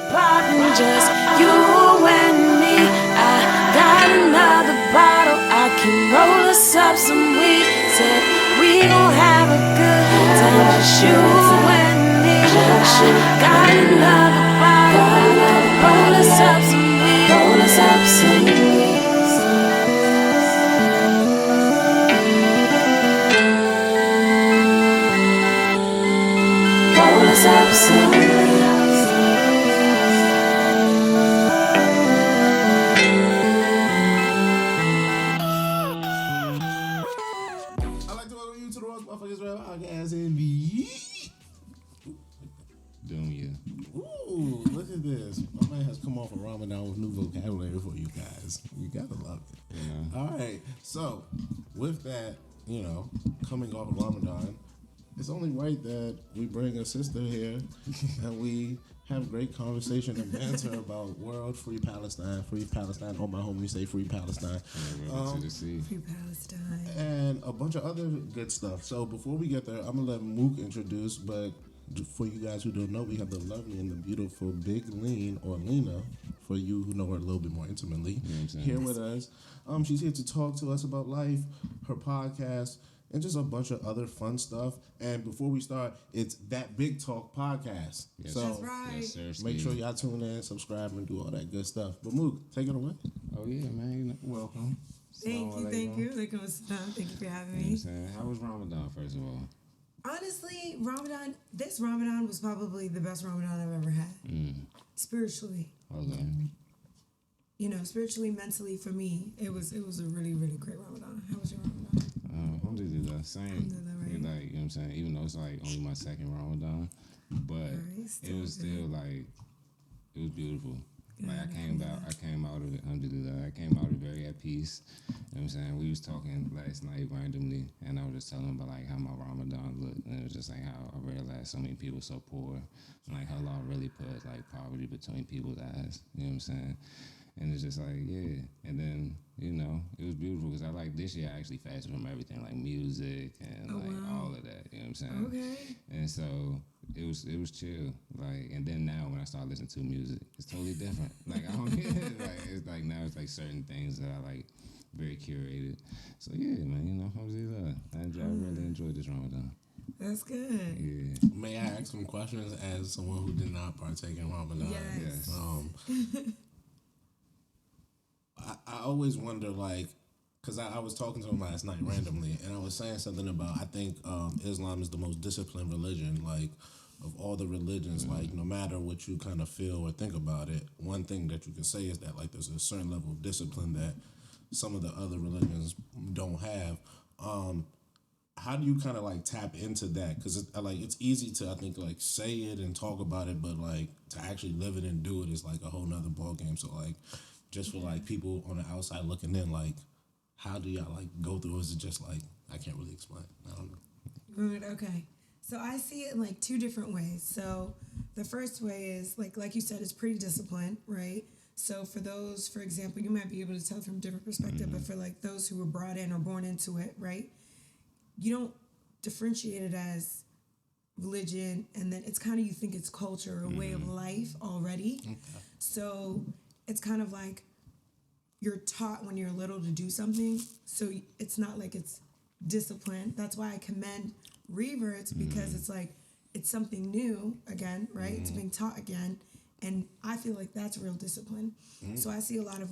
poppin', just you and me. I got another bottle, I can roll us up some weed. Said we gon' have a good time, just you and me. I got another bottle, I can roll us up some weed. Roll us up some weed. Roll us up some weed. Podcast in the Doom you. Ooh, look at this. My man has come off of Ramadan with new vocabulary for you guys. You gotta love it. Yeah. All right. So, with that, coming off of Ramadan, it's only right that we bring a sister here and we have great conversation and banter about world free Palestine. All my homies say free Palestine. Free Palestine. And a bunch of other good stuff. So before we get there, I'm going to let Mook introduce, but for you guys who don't know, we have the lovely and the beautiful Big Leannn, or Lina, for you who know her a little bit more intimately, here with us. She's here to talk to us about life, her podcast, and just a bunch of other fun stuff. And before we start, it's That Big Talk Podcast. Yes, so that's right. Yes, sir, make sure y'all tune in, subscribe, and do all that good stuff. But Mook, take it away. Oh yeah, man. Welcome. Thank you. Thank you for having me. You know what I'm saying? How was Ramadan, first of all? Honestly, this Ramadan was probably the best Ramadan I've ever had. Spiritually. Okay. Spiritually, mentally, for me, it was a really, really great Ramadan. How was your Ramadan? Alhamdulillah, same. Alhamdulillah, right? You know what I'm saying? Even though it's like only my second Ramadan, but it was still like, it was beautiful. Like I came out of it, alhamdulillah. I came out of it very at peace. You know what I'm saying? We was talking last night randomly, and I was just telling him about like how my Ramadan looked, and it was just like how I realized so many people so poor, and like how Allah really put like poverty between people's eyes. You know what I'm saying? And it's just like, yeah. And then, it was beautiful because I like this year I actually fasted from everything, like music and all of that. You know what I'm saying? Okay. And so it was chill. Like, and then now when I start listening to music, it's totally different. Like I don't get it. Like it's like now it's like certain things that I like very curated. So yeah, man, alhamdulillah. I really enjoyed this Ramadan. That's good. Yeah. May I ask some questions as someone who did not partake in Ramadan? Yes. I always wonder, because I was talking to him last night randomly, and I was saying something about, I think Islam is the most disciplined religion, of all the religions. No matter what you kind of feel or think about it, one thing that you can say is that, there's a certain level of discipline that some of the other religions don't have. How do you kind of, tap into that? Because, it's easy to, I think, say it and talk about it, but, to actually live it and do it is, a whole nother ballgame. So, just for people on the outside looking in, how do y'all go through? Is it just I can't really explain? I don't know. Good. Okay. So I see it in two different ways. So the first way is like you said, it's pretty disciplined, right? So for those, for example, you might be able to tell from a different perspective, but for those who were brought in or born into it, right? You don't differentiate it as religion, and then it's kind of, you think it's culture or way of life already. Okay. So it's kind of like you're taught when you're little to do something, so it's not like it's discipline. That's why I commend reverts, because it's something new again, right? It's being taught again, and I feel like that's real discipline. So I see a lot of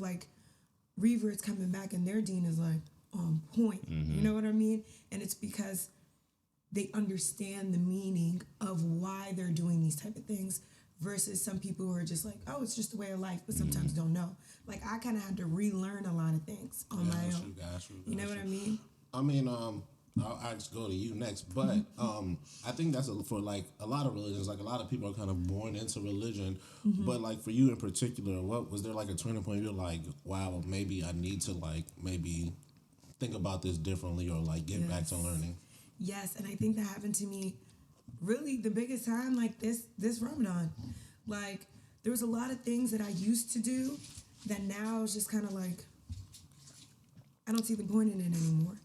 reverts coming back, and their deen is on point. You know what I mean? And it's because they understand the meaning of why they're doing these type of things, versus some people who are just oh, it's just the way of life, but sometimes don't know. I kind of had to relearn a lot of things on my own. You know what I mean? I mean, I'll just go to you next, but I think that's for a lot of religions. A lot of people are kind of born into religion, but for you in particular, what was there a turning point? You're wow, maybe I need to maybe think about this differently, or get back to learning. Yes, and I think that happened to me really the biggest time this Ramadan. There was a lot of things that I used to do that now is just kind of I don't see the point in it anymore,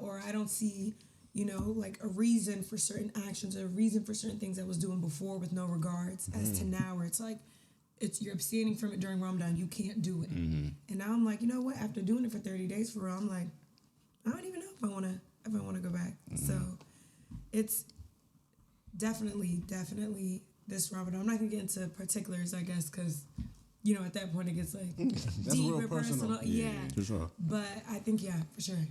or I don't see, a reason for certain actions or a reason for certain things I was doing before with no regards, as to now where it's you're abstaining from it during Ramadan. You can't do it. And now I'm like, you know what? After doing it for 30 days for real, I'm like, I don't even know if I want to go back. So it's definitely this Ramadan. I'm not gonna get into particulars, I guess, because at that point it gets like That's deep real or personal. Yeah, For sure. but I think for sure.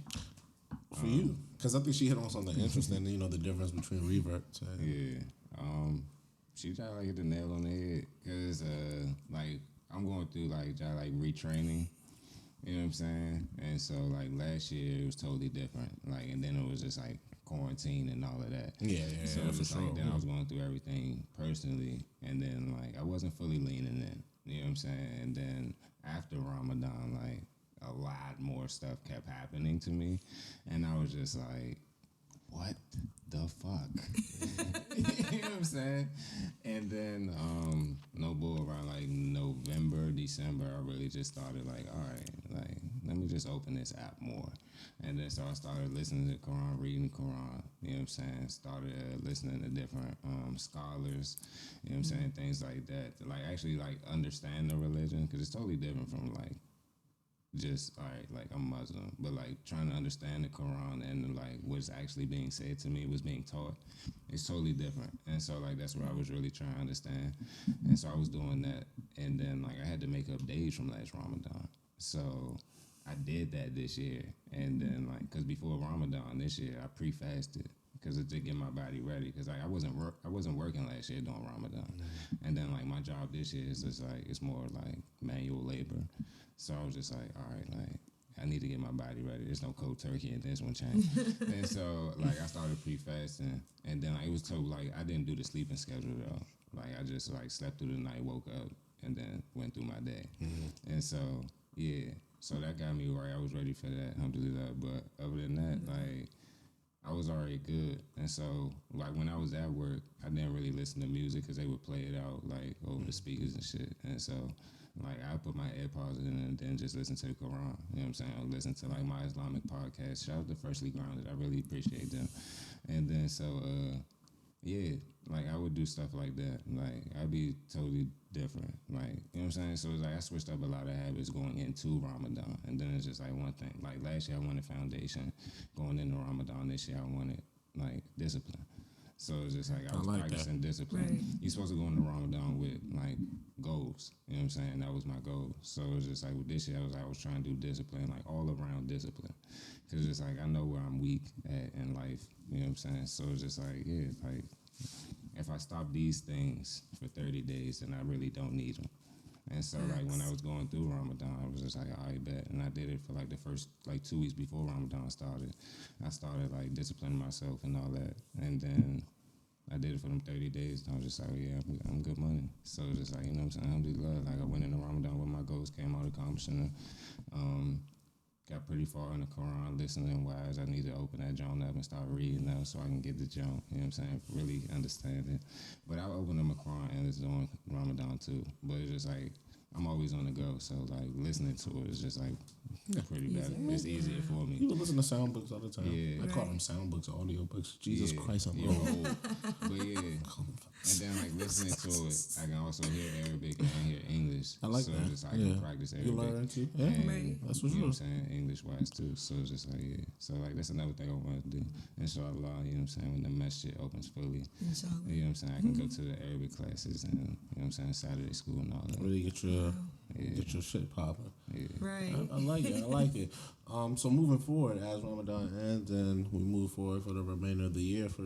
For you, because I think she hit on something interesting. The difference between reverts. She tried to hit the nail on the head because like I'm going through like retraining. You know what I'm saying? And so like last year it was totally different. Like and then it was just like quarantine and all of that. So it was like then I was going through everything personally, and then like I wasn't fully leaning in. You know what I'm saying? And then after Ramadan, like a lot more stuff kept happening to me, and I was just like, what the fuck? You know what I'm saying? And then no bull, around like November, December, I really just started like, all right, like let me just open this app more. And then so I started listening to Quran, reading Quran, you know what I'm saying? Started listening to different scholars, you know what I'm saying? Things like that to like actually like understand the religion, because it's totally different from like just, all right, like I'm Muslim, but like trying to understand the Quran and like what's actually being said to me, what's being taught, it's totally different. And so like that's what I was really trying to understand. And so I was doing that, and then like I had to make up days from last Ramadan. So I did that this year, and then like because before Ramadan this year I pre-fasted because to get my body ready, because like I wasn't working last year during Ramadan, and then like my job this year is just like it's more like manual labor. So I was just like, all right, like I need to get my body ready. There's no cold turkey in this one, change. And so like I started pre-fasting, and then like, it was told like I didn't do the sleeping schedule at all. Like I just like slept through the night, woke up, and then went through my day. And so so that got me right. I was ready for that, alhamdulillah. But other than that, like I was already good. And so like when I was at work, I didn't really listen to music because they would play it out like over the speakers and shit. And so like I put my AirPods in and then just listen to the Quran. You know what I'm saying? I listen to like my Islamic podcast. Shout out to Firstly Grounded. I really appreciate them. And then so like I would do stuff like that. Like I'd be totally different. Like, you know what I'm saying? So it's like I switched up a lot of habits going into Ramadan. And then it's just like one thing. Like last year I wanted foundation. Going into Ramadan this year I wanted like discipline. So it's just like I was practicing discipline. Right. You're supposed to go into Ramadan with like goals. You know what I'm saying? That was my goal. So it's just like with this year I was trying to do discipline, like all around discipline. Because it's like I know where I'm weak at in life. You know what I'm saying? So it's just like, like if I stop these things for 30 days, then I really don't need them. And so like when I was going through Ramadan, I was just like, I bet. And I did it for like the first like 2 weeks before Ramadan started. I started like disciplining myself and all that. And then I did it for them 30 days, and I was just like, I'm good money. So it's just like, you know what I'm saying? Alhamdulillah. Like I went into Ramadan with my goals, came out accomplishing them. Got pretty far in the Quran, listening wise. I need to open that joint up and start reading now so I can get the joint, you know what I'm saying? Really understand it. But I opened up my Quran and it's doing Ramadan too. But it's just like, I'm always on the go. So like listening to it is just like pretty better. It's easier for me. You can listen to sound books all the time. Yeah. I call them sound books, audio books. Jesus Christ, I'm you're old. old. But and then like listening to it, I can also hear Arabic and I hear English. I like so that. Just, I can practice Arabic. You learn too? Yeah. And, that's for you know what I'm sure. saying? English wise too. So it's just like, So like that's another thing I want to do. Inshallah, you know what I'm saying? When the masjid opens fully, Inshallah. you know what I'm saying? I can go to the Arabic classes and, you know what I'm saying? Saturday school and all that. Really get your shit popping. Yeah. Right. I like it. I like it. So moving forward, as Ramadan ends and we move forward for the remainder of the year for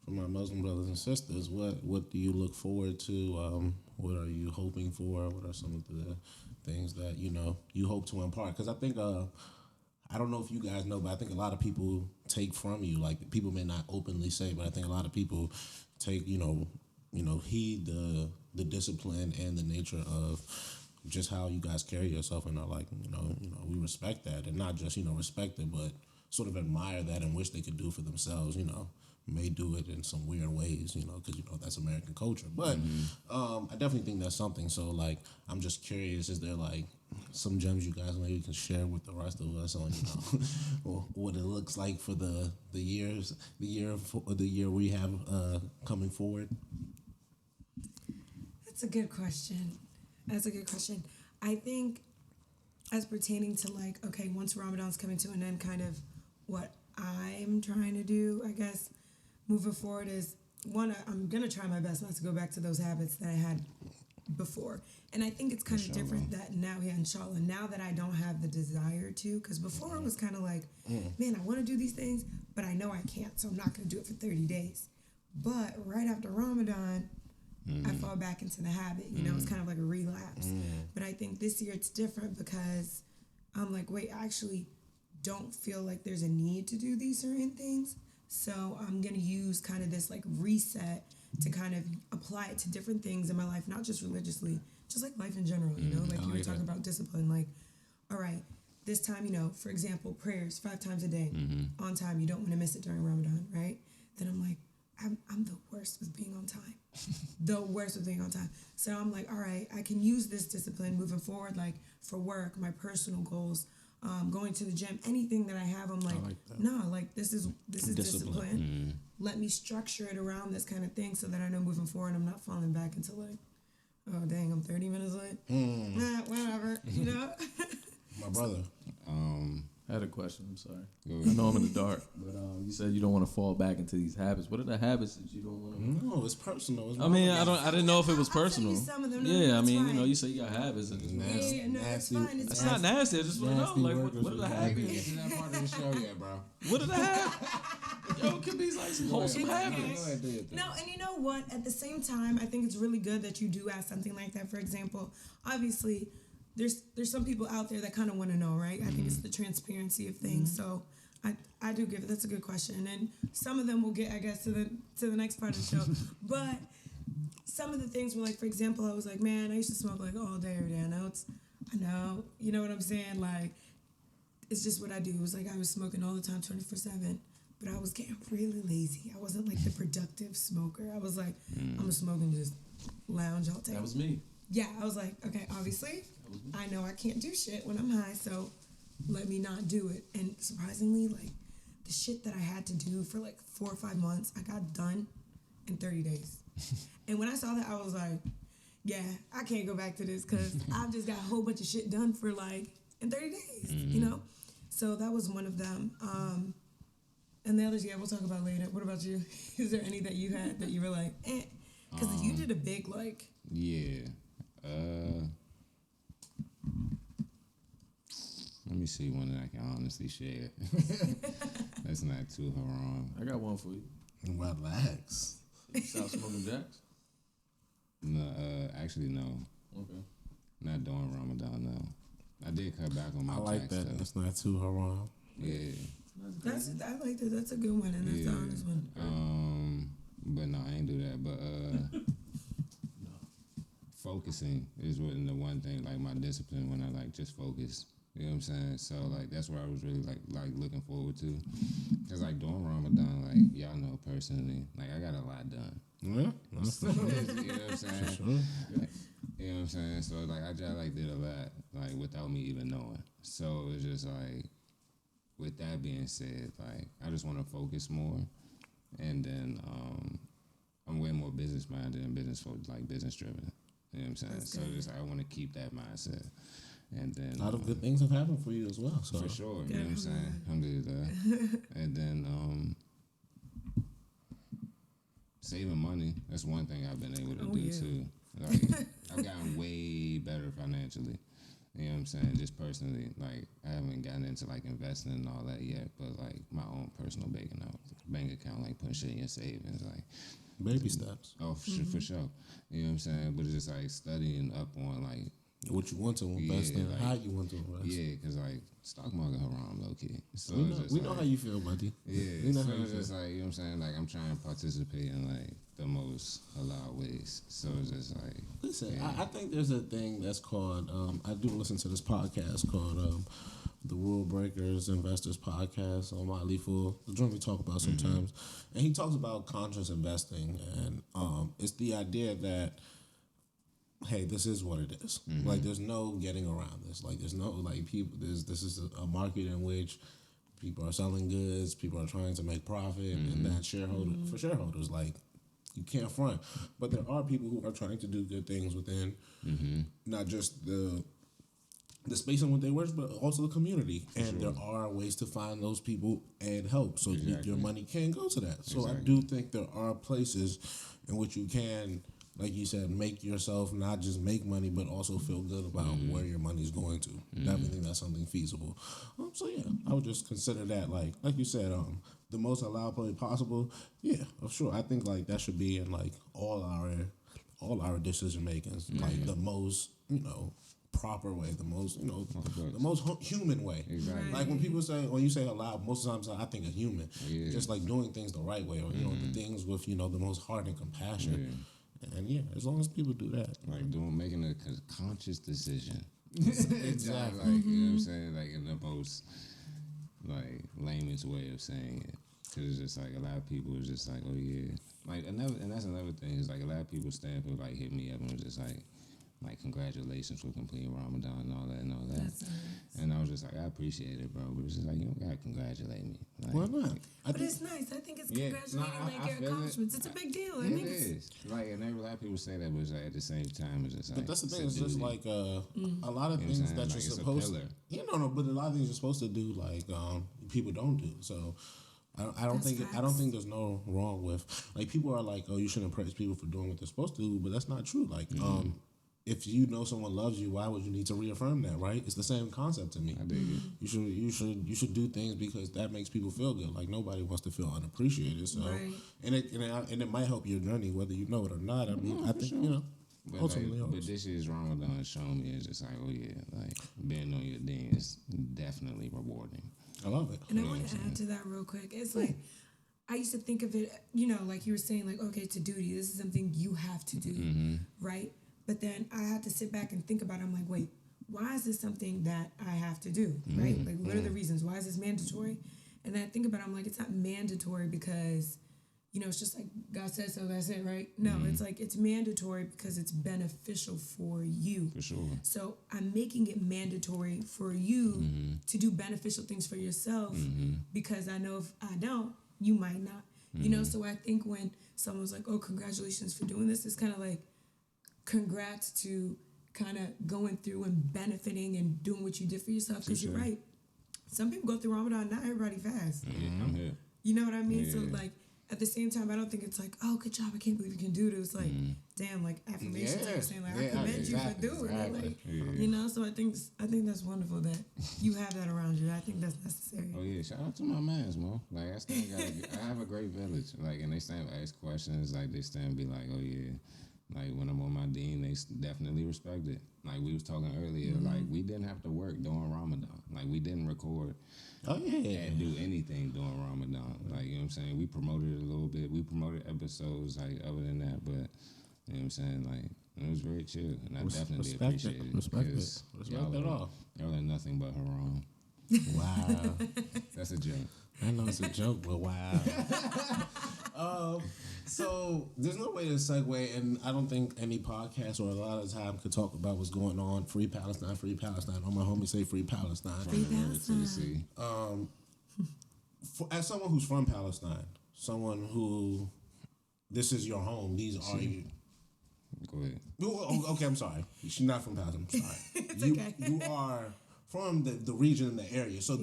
my Muslim brothers and sisters, what do you look forward to? What are you hoping for? What are some of the things that you hope to impart? Because I think I don't know if you guys know, but I think a lot of people take from you. Like people may not openly say, but I think a lot of people take heed the discipline and the nature of just how you guys carry yourself, and are like, we respect that, and not just respect it, but sort of admire that and wish they could do for themselves. May do it in some weird ways, because that's American culture. But I definitely think that's something. So like, I'm just curious: is there like some gems you guys maybe can share with the rest of us on what it looks like for the year we have coming forward? That's a good question. That's a good question. I think as pertaining to like, okay, once Ramadan's coming to an end, kind of what I'm trying to do, I guess, moving forward is one, I'm gonna try my best not to go back to those habits that I had before. And I think it's kind of different that now, inshallah, now that I don't have the desire to, because before it was kind of like, man, I want to do these things, but I know I can't, so I'm not going to do it for 30 days. But right after Ramadan, I fall back into the habit, you know, it's kind of like a relapse. But I think this year it's different because I'm like, wait, I actually don't feel like there's a need to do these certain things. So I'm going to use kind of this like reset to kind of apply it to different things in my life, not just religiously, just like life in general, you know, like you were talking about discipline, like, all right, this time, you know, for example, prayers 5 times a day on time, you don't want to miss it during Ramadan, right? Then I'm like, I'm the worst with being on time, the worst with being on time. So I'm like, all right, I can use this discipline moving forward, like for work, my personal goals, going to the gym, anything that I have, I'm like, no, like this is discipline. Let me structure it around this kind of thing so that I know moving forward I'm not falling back into like, oh dang, I'm 30 minutes late. Nah, whatever, you know. My brother. I had a question. I'm sorry. I know I'm in the dark, but you said you don't want to fall back into these habits. What are the habits that you don't want to? No, it's personal. It's I mean, I didn't know if it was personal. I'll tell you some of them. No, Yeah, I mean, fine. you know, you say you got habits, and it's nasty. Yeah, no, it's fine. It's It's fine. not nasty. I just want to know, like, what are the Get habits? to that part of the show yet, bro. What are the habits? Yo, it could be like some wholesome habits. No, and you know what? At the same time, I think it's really good that you do ask something like that. For example, obviously, there's some people out there that kind of want to know, right? I think it's the transparency of things. So I do give it. That's a good question, and some of them will get, I guess, to the next part of the show. But some of the things were like, for example, I was like, man, I used to smoke like all day, every day. I know, you know what I'm saying? Like, it's just what I do. It was like I was smoking all the time, 24/7. But I was getting really lazy. I wasn't like the productive smoker. I was like, I'm gonna smoke and just lounge all day. That was me. Yeah, I was like, okay, obviously, I know I can't do shit when I'm high, so let me not do it. And surprisingly, like, the shit that I had to do for like 4 or 5 months, I got done in 30 days. And when I saw that, I was like, yeah, I can't go back to this because I've just got a whole bunch of shit done for like in 30 days, you know? So that was one of them. And the others, yeah, we'll talk about later. What about you? Is there any that you had that you were like, eh? Because you did a big, like... Yeah. Let me see one that I can honestly share. That's not too haram. I got one for you. Relax. You stop smoking jacks? No, actually, no. Okay. Not during Ramadan, no. I did cut back on my I like jacks, that. though. That's not too haram. Yeah. I like that. That's a good one, and that's the honest one. But no, I ain't do that. But focusing is what the one thing, like my discipline when I like just focus. You know what I'm saying? So like that's what I was really like looking forward to. Cause like during Ramadan, like y'all know personally, like I got a lot done. Yeah. You know what I'm saying? Sure. Like, you know what I'm saying? So like I just like did a lot like without me even knowing. So it's just like, with that being said, like I just want to focus more, and then I'm way more business minded and business driven. You know what I'm saying? That's So good. just I want to keep that mindset, and then A lot of good things have happened for you as well. So for sure. You know what I'm saying? Alhamdulillah. And then saving money. That's one thing I've been able to do too. Like I've gotten way better financially. You know what I'm saying? Just personally, like I haven't gotten into like investing and all that yet, but like my own personal bank account, like putting shit in your savings, like baby steps. oh for sure. You know what I'm saying? But it's just like studying up on like What you want to invest in, like, how you want to invest. yeah, cause like stock market haram low key. So We know how you feel, buddy. Yeah, We know so how you it's just feel. like, you know what I'm saying? Like, I'm trying to participate in, like, the most halal ways. So it's just like... Listen, yeah. I think there's a thing that's called, I do listen to this podcast called the Rule Breakers Investors Podcast on Motley Fool, the joint we talk about sometimes. And he talks about conscious investing. And it's the idea that, hey, this is what it is. Like, there's no getting around this. Like, there's no, like, people, this is a market in which people are selling goods, people are trying to make profit, and that for shareholders, like, You can't front. But there are people who are trying to do good things within not just the space in which they work, but also the community. And there are ways to find those people and help. So your money can go to that. So I do think there are places in which you can, like you said, make yourself not just make money, but also feel good about where your money's going to. Definitely think that's something feasible. So yeah, I would just consider that like you said, the most allowed play possible. Yeah, sure. I think like that should be in like all our decision makings, like the most proper way, the most the most human way. Exactly. Like when you say allowed, most of the times I think of human, just like doing things the right way, or the things with the most heart and compassion. And yeah, as long as people do that, like making a conscious decision. Exactly. Like, you know what I'm saying? Like in the most like lamest way of saying it. Cause it's just like a lot of people is just like, oh yeah, like and that's another thing is like a lot of people stand for like hit me up and was just like congratulations for completing Ramadan and all that and all that. That's nice. And I was just like, I appreciate it, bro. But it's just like you don't gotta congratulate me. Like, why not? But it's nice. I think it's congratulating I your feel accomplishments. It's a big deal. I It think is. Like, and a lot of people say that, but it's like, at the same time, it's just like. But that's the thing. It's just like a lot of things that you're supposed to. But a lot of things you're supposed to do, like people don't do. So I don't think there's no wrong with like people are like, oh, you shouldn't praise people for doing what they're supposed to do, but that's not true. Like if you know someone loves you, why would you need to reaffirm that? Right? It's the same concept to me. I dig it. You should do things because that makes people feel good. Like nobody wants to feel unappreciated. So and it might help your journey whether you know it or not. I mean, I think But ultimately like, but this year's Ramadan has shown me it's just like, oh yeah, like being on your ding is definitely rewarding. I love it. And I want to add to that real quick. It's like I used to think of it, like you were saying, like, okay, it's a duty. This is something you have to do, right? But then I had to sit back and think about it. I'm like, wait, why is this something that I have to do, right? Like, what are the reasons? Why is this mandatory? And then I think about it, I'm like, it's not mandatory because, it's just like God said so, that's it, right? No, it's like it's mandatory because it's beneficial for you. For sure. So I'm making it mandatory for you to do beneficial things for yourself because I know if I don't, you might not. So I think when someone's like, oh, congratulations for doing this, it's kind of like, congrats to kind of going through and benefiting and doing what you did for yourself because you're right. Some people go through Ramadan, not everybody fasts. I'm here. You know what I mean? So like at the same time, I don't think it's like, oh, good job, I can't believe you can do this. Like, damn, like affirmations that you're saying, like I commend you for doing it. Like, so I think that's wonderful that you have that around you. I think that's necessary. Oh yeah, shout out to my mans, man. Like I have a great village. Like, and they stand ask questions. Like they stand and be like, oh yeah. Like when I'm on my deen, they definitely respect it. Like we was talking earlier, like we didn't have to work during Ramadan. Like we didn't record and do anything during Ramadan. Like, you know what I'm saying? We promoted it a little bit. We promoted episodes like other than that, but you know what I'm saying? Like it was very chill, and I definitely appreciate it. Respect it all. Y'all are nothing but haram. Wow, that's a joke. I know it's a joke, but wow. So there's no way to segue, and I don't think any podcast or a lot of time could talk about what's going on. Free Palestine, free Palestine. All my homies say free Palestine. Free Palestine. As someone who's from Palestine, someone who this is your home. These are you. Go ahead. Oh, okay, I'm sorry. She's not from Palestine. I'm sorry. It's okay. You are from the region and the area. So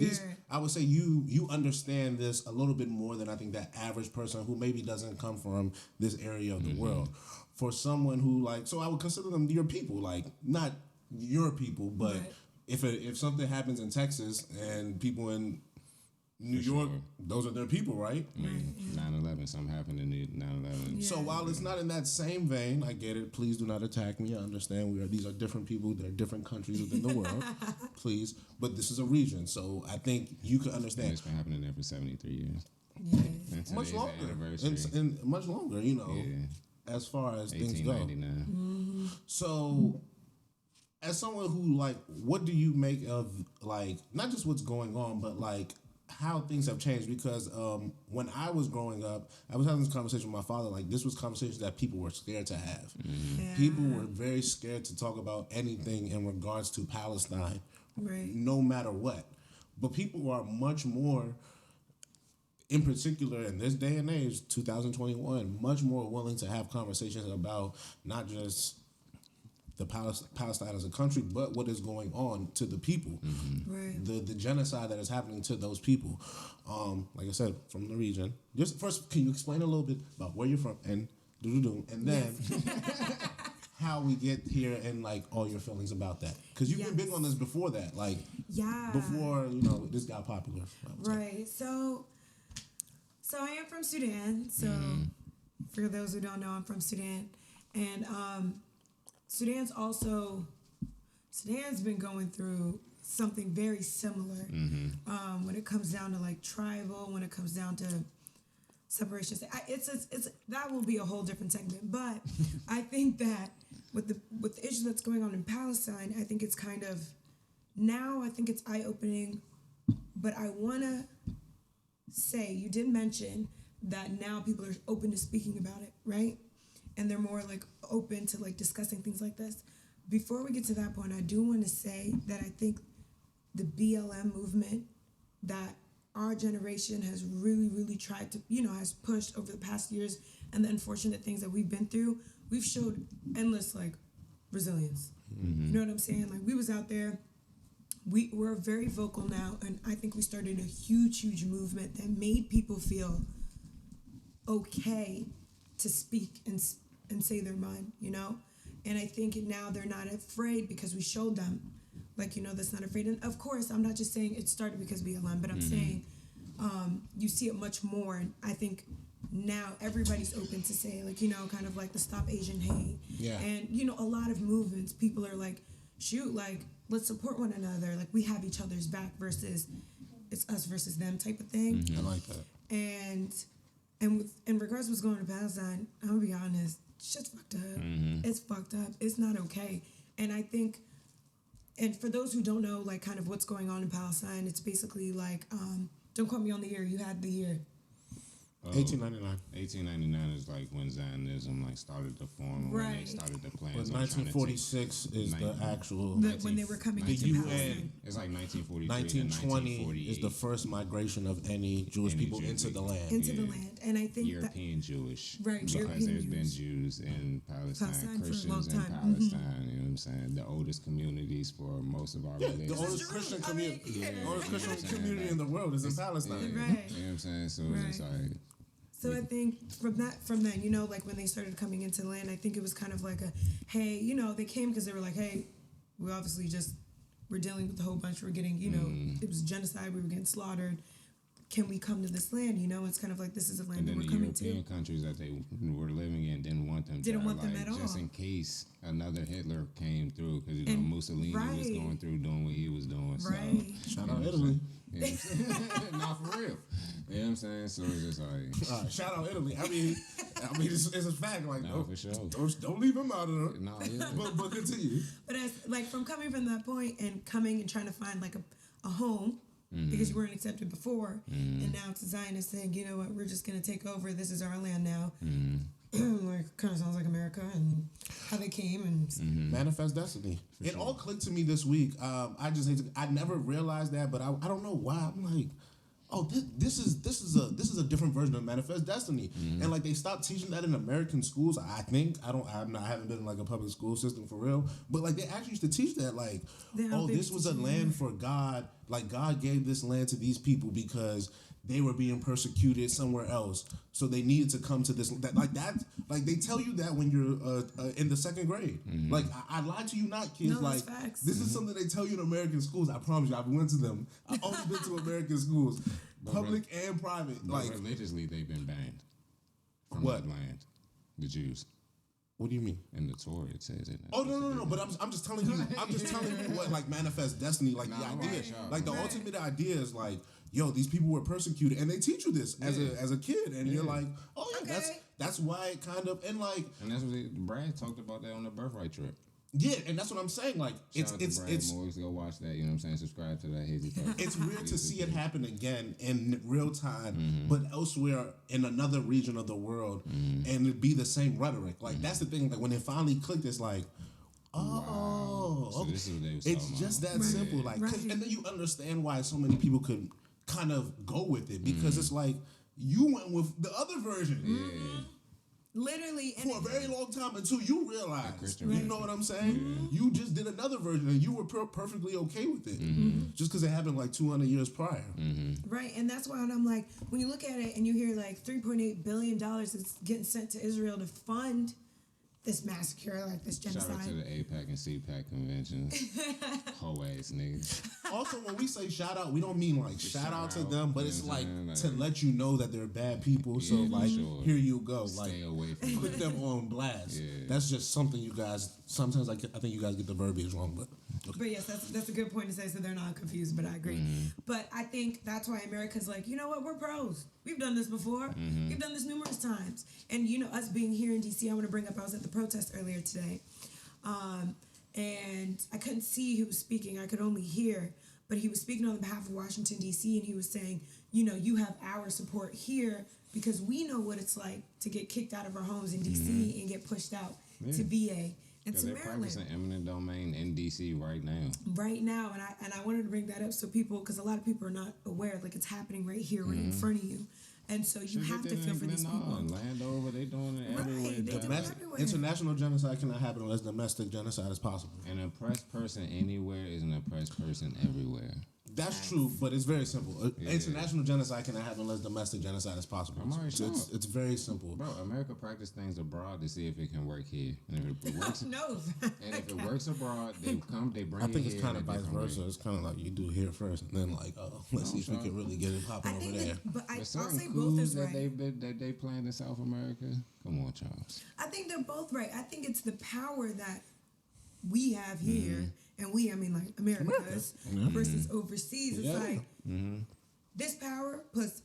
I would say you understand this a little bit more than I think that average person who maybe doesn't come from this area of the world. For someone who so I would consider them your people, like not your people, but if something happens in Texas and people in New York, those are their people, right? I mean, 9/11, something happened in 9/11. So while it's not in that same vein, I get it. Please do not attack me. I understand these are different people. They're different countries within the world. Please. But this is a region, so I think you can understand. It's been happening there for 73 years. Yeah. Much longer. And much longer, as far as things go. 1899. So as someone who, what do you make of, not just what's going on, but, how things have changed? Because when I was growing up, I was having this conversation with my father. This was conversations that people were scared to have. Yeah. People were very scared to talk about anything in regards to Palestine, right? No matter what. But people are much more in particular in this day and age, 2021, much more willing to have conversations about not just the Palestine as a country, but what is going on to the people, Right. the genocide that is happening to those people. Like I said, from the region. Just first, can you explain a little bit about where you're from and then how we get here and like all your feelings about that? Because you've been big on this before that, like before this got popular. Right. So I am from Sudan. So for those who don't know, I'm from Sudan, and Sudan's been going through something very similar when it comes down to like tribal, when it comes down to separation. It's that will be a whole different segment. But I think that with the issue that's going on in Palestine, I think it's kind of now I think it's eye opening. But I wanna say you did mention that now people are open to speaking about it, right? And they're more like open to like discussing things like this. Before we get to that point, I do want to say that I think the BLM movement that our generation has really, really tried to, has pushed over the past years, and the unfortunate things that we've been through, we've showed endless like resilience. You know what I'm saying? Like we was out there, we're very vocal now, and I think we started a huge, huge movement that made people feel okay to speak and say their mind, And I think now they're not afraid because we showed them, that's not afraid. And of course, I'm not just saying it started because BLM, but I'm saying you see it much more. And I think now everybody's open to say, kind of like the Stop Asian Hate. Yeah. And, a lot of movements, people are like, shoot, let's support one another. Like, we have each other's back versus it's us versus them type of thing. I like that. And in regards to what's going on in Palestine, I'm going to be honest, shit's fucked up. It's fucked up. It's not okay. And I think, and for those who don't know, kind of what's going on in Palestine, it's basically don't quote me on the year. You had the year. 1899. 1899 is like when Zionism started to form, right. When they started the plans. But 1946 is the actual. When they were coming into Palestine. It's like 1943. 1920 is the first migration of any Jewish people into the land. Into the land, and I think European Jewish, right? Because there's been Jews in Palestine, Christians in Palestine. You know what I'm saying? The oldest communities for most of our religions. The oldest Christian community, community in the world is in Palestine. Right. You know what I'm saying? So it's like. So I think from then, when they started coming into the land, I think it was kind of like hey, they came because they were like, hey, we obviously we're dealing with a whole bunch. We're getting, it was genocide. We were getting slaughtered. Can we come to this land? It's kind of like this is a land that we're coming to. And then the European countries that they were living in didn't want them at all. Just in case another Hitler came through, because Mussolini was going through doing what he was doing. Right. So, shout out Italy. Not for real. You know what I'm saying? So it's just like shout out Italy. I mean, it's a fact. No, for sure. Don't leave them out of it. No, yeah. But continue. But as from coming from that point and coming and trying to find a home. Because you weren't accepted before, and now it's a Zionist saying, you know what, we're just going to take over. This is our land now. Kind of sounds like America and how they came and manifest destiny. It all clicked to me this week. I never realized that, but I don't know why. I'm like, oh, this is a different version of manifest destiny, and they stopped teaching that in American schools. I think I haven't been in a public school system for real, but they actually used to teach that this was a land for God. God gave this land to these people because they were being persecuted somewhere else, so they needed to come to this. They tell you that when you're in the second grade. I lied to you not, kids. No, that's facts. This is something they tell you in American schools. I promise you, I've went to them. I've only been to American schools, public and private. Religiously, they've been banned from what that land. The Jews. What do you mean? In the Torah, it says it. Oh no! But I'm just telling you. I'm just telling you what manifest destiny. The idea, the ultimate idea is yo, these people were persecuted, and they teach you this as a kid, and you're like, oh yeah, that's why it kind of and that's what Brad talked about that on the birthright trip. Yeah, and that's what I'm saying. It's Morris, go watch that. You know what I'm saying? Subscribe to that. It's weird to see it happen again in real time, but elsewhere in another region of the world, and it be the same rhetoric. That's the thing. When it finally clicked, it's like, oh, wow. So this is what they was it's just that simple. And then you understand why so many people could kind of go with it because it's you went with the other version. Yeah. Literally, and For a very long time until you realized, Christian you version. know what I'm saying? You just did another version and you were perfectly okay with it. Just because it happened like 200 years prior. right, and that's why I'm like, when you look at it and you hear like $3.8 billion is getting sent to Israel to fund this massacre, like this Shout out to genocide. the APAC and CPAC conventions. Whole ass niggas. Also, when we say shout out, we don't mean like shout out to them, but you it's know what like I'm saying? to let you know that they're bad people. So Yeah, for like, sure. here you go. Stay Like, away from put them on blast. Yeah. That's just something you guys. Sometimes I think you guys get the verbiage wrong, but okay. But yes, that's a good point to say, so they're not confused, but I agree. But I think that's why America's like, you know what, we're pros. We've done this before. We've done this numerous times. And, you know, us being here in D.C., I want to bring up, I was at the protest earlier today, and I couldn't see who was speaking. I could only hear. But he was speaking on behalf of Washington, D.C., and he was saying, you know, you have our support here because we know what it's like to get kicked out of our homes in D.C. and get pushed out to VA and to They're Maryland. practicing eminent domain in DC right now. Right now, and I wanted to bring that up so people, because a lot of people are not aware, like it's happening right here, right in front of you, and so you have to feel for these people. Landover, they doing it Right, everywhere. they dog. do it everywhere. International genocide cannot happen unless domestic genocide is possible. An oppressed person anywhere is an oppressed person everywhere. That's true, but it's very simple. International genocide cannot happen unless domestic genocide is possible. I'm already So sure. it's very simple. Bro, America practice things abroad to see if it can work here. And if it works, No. and if it works abroad, they bring I it think here it's kind in of a vice different way. versa. It's kind of like you do here first, and then like, oh, let's see if we can really get it I popping over think there. that, but The I'll certain say both coups is that right. they planned in South America. Come on, Charles. I think they're both right. I think it's the power that we have here, and I mean like America's versus overseas. It's Yeah. like this power plus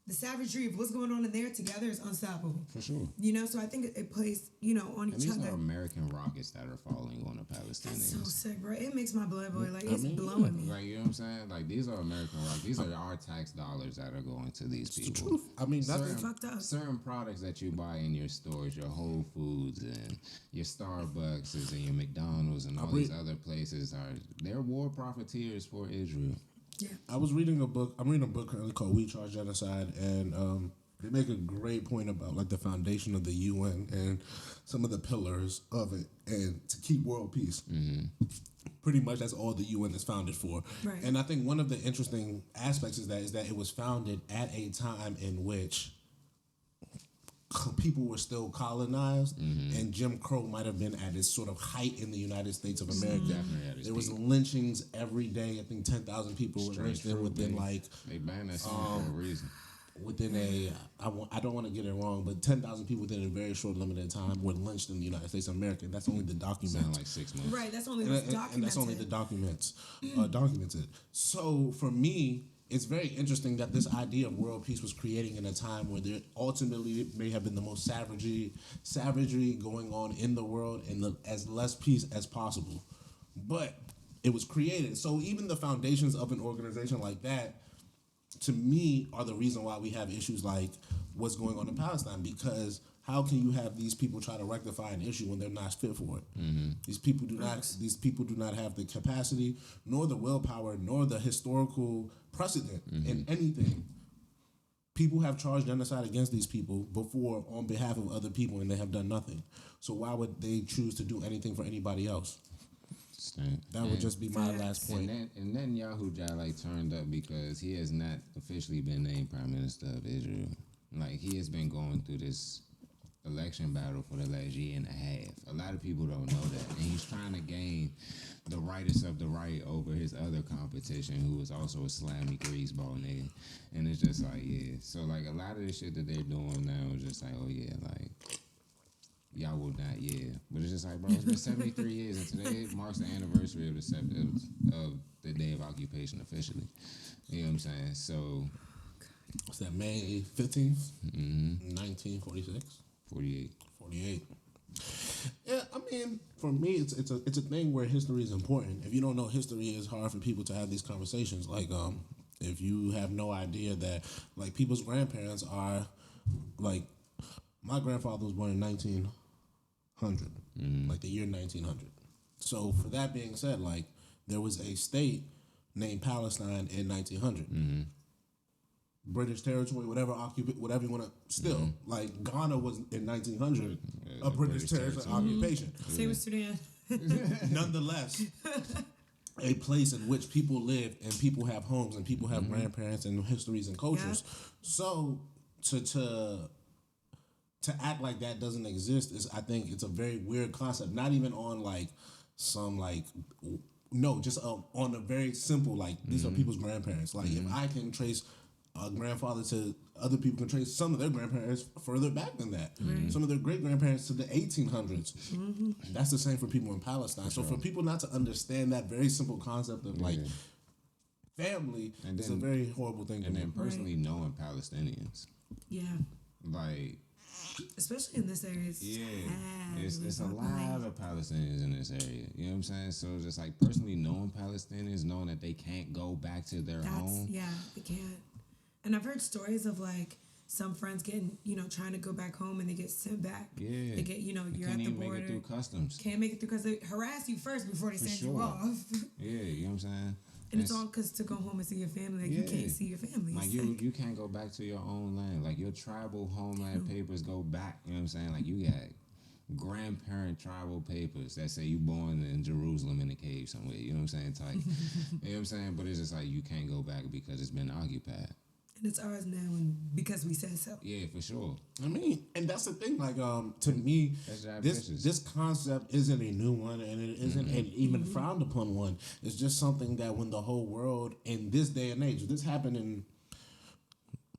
the savagery of what's going on in there together is unstoppable. For sure. You know, so I think it plays, you know, on And each these other. are American rockets that are falling on the That's so Palestinians. sick, bro. It makes my blood boil. Like, it's blowing me. Like, you know what I'm saying? Like, these are American rockets. These are our tax dollars that are going to these people. I mean, that's It's fucked up. Certain products that you buy in your stores, your Whole Foods and your Starbucks and your McDonald's and all these other places they're war profiteers for Israel. Yeah. I was reading a book. I'm reading a book currently called "We Charge Genocide," and they make a great point about like the foundation of the UN and some of the pillars of it, and to keep world peace. Pretty much, that's all the UN is founded for. Right. And I think one of the interesting aspects is that it was founded at a time in which people were still colonized, and Jim Crow might have been at its sort of height in the United States of America. Definitely at its There was peak. lynchings every day. I think 10,000 people were Straight lynched through, within baby. like They banned that song for a reason. within I don't want to get it wrong, but 10,000 people within a very short limited time were lynched in the United States of America. And that's only the Sound documents. like 6 months. Right, that's only And, what's and- documented. and that's only the documents documented. So for me, it's very interesting that this idea of world peace was creating in a time where there ultimately may have been the most savagery going on in the world and as less peace as possible. But it was created. So even the foundations of an organization like that, to me, are the reason why we have issues like what's going on in Palestine. Because how can you have these people try to rectify an issue when they're not fit for it? These people do not have the capacity, nor the willpower, nor the historical precedent in anything. People have charged genocide against these people before on behalf of other people, and they have done nothing. So why would they choose to do anything for anybody else? That would just be my last point. And Netanyahu like turned up because he has not officially been named Prime Minister of Israel. Like, he has been going through this election battle for the last year and a half. A lot of people don't know that. And he's trying to gain the rightest of the right over his other competition, who is also a slimy greaseball nigga. And it's just like, yeah. So, like, a lot of the shit that they're doing now is just like, oh, yeah, like, y'all will not, yeah. But it's just like, bro, it's been 73 years, and today marks the anniversary of the day of occupation officially. You know what I'm saying? So, What's that, May 15th? 1946? 48. 48. Yeah, I mean, for me, it's a thing where history is important. If you don't know history, it's hard for people to have these conversations. Like, if you have no idea that, like, people's grandparents are, like, my grandfather was born in 1900, like the year 1900. So, for that being said, like, there was a state named Palestine in 1900. British territory, whatever you want to. Still, like Ghana was in 1900 a British territory occupation. Same with Sudan. Nonetheless, a place in which people live and people have homes and people have grandparents and histories and cultures. So to act like that doesn't exist is, I think, it's a very weird concept. Not even on like some like. No, just on a very simple, like, these are people's grandparents. Like, if I can trace a grandfather to, other people can trace some of their grandparents further back than that. Some of their great-grandparents to the 1800s. That's the same for people in Palestine. So for people not to understand that very simple concept of, like, family, it's a very horrible thing to do. And then personally knowing Palestinians. Yeah. Like... Especially in this area. It's a lot of Palestinians in this area. You know what I'm saying? So just like personally knowing Palestinians, knowing that they can't go back to their home. Yeah, they can't. And I've heard stories of like some friends getting, trying to go back home and they get sent back. Yeah. They get, you're at the border. Make it through customs. Can't make it through because they harass you first before they send you off. Yeah, you know what I'm saying? And it's all because to go home and see your family, like you can't see your family. Like you can't go back to your own land. Like your tribal homeland papers go back. You know what I'm saying? Like you got grandparent tribal papers that say you born in Jerusalem in a cave somewhere. You know what I'm saying? Type. You know what I'm saying? But it's just like you can't go back because it's been occupied. And it's ours now, because we said so. Yeah, for sure. I mean, and that's the thing. Like, to me, this concept isn't a new one, and it isn't an even frowned upon one. It's just something that when the whole world in this day and age, this happened in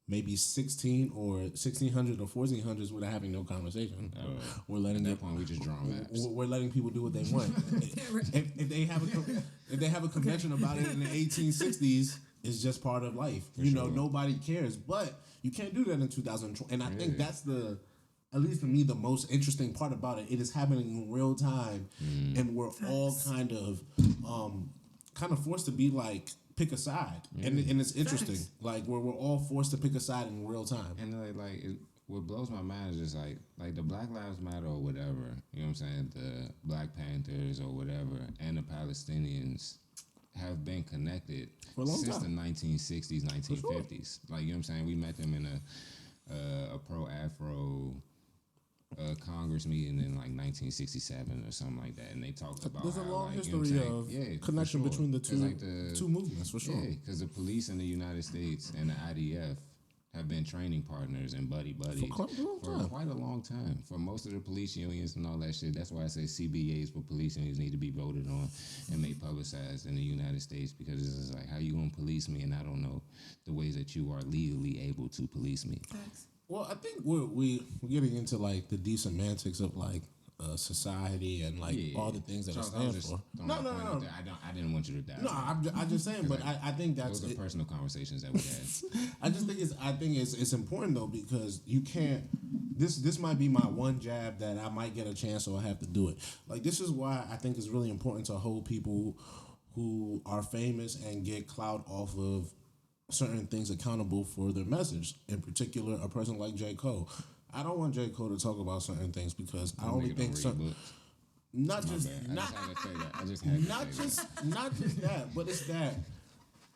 maybe 1600 or 1400s, we're having no conversation. We're letting at that point we just draw maps. We're letting people do what they want. if they have a convention about it in the 1860s. It's just part of life. Nobody cares. But you can't do that in 2020. And I think that's at least for me, the most interesting part about it. It is happening in real time. And we're all kind of forced to be like, pick a side. And it's interesting. Like, we're all forced to pick a side in real time. And what blows my mind is just like the Black Lives Matter or whatever, you know what I'm saying? The Black Panthers or whatever, and the Palestinians have been connected since the 1960s, 1950s. Sure. Like, you know what I'm saying? We met them in a pro-Afro Congress meeting in like 1967 or something like that, and they talked about there's a long history of connection between the two movements, for sure. Yeah, because the police in the United States and the IDF have been training partners and buddies for quite a long time. For most of the police unions and all that shit. That's why I say CBAs for police unions need to be voted on and made publicized in the United States, because it's just like, how you gonna police me and I don't know the ways that you are legally able to police me. Thanks. Well, I think we're getting into like the desemantics of like society and like all the things that it stands for. No. I didn't want you to die. No, I'm just saying, but I think that's those are personal conversations that we had. I think it's important though, because you can't. This might be my one jab that I might get a chance, so I have to do it. Like, this is why I think it's really important to hold people who are famous and get clout off of certain things accountable for their message. In particular, a person like J. Cole. I don't want J. Cole to talk about certain things because I only think not just that, but it's that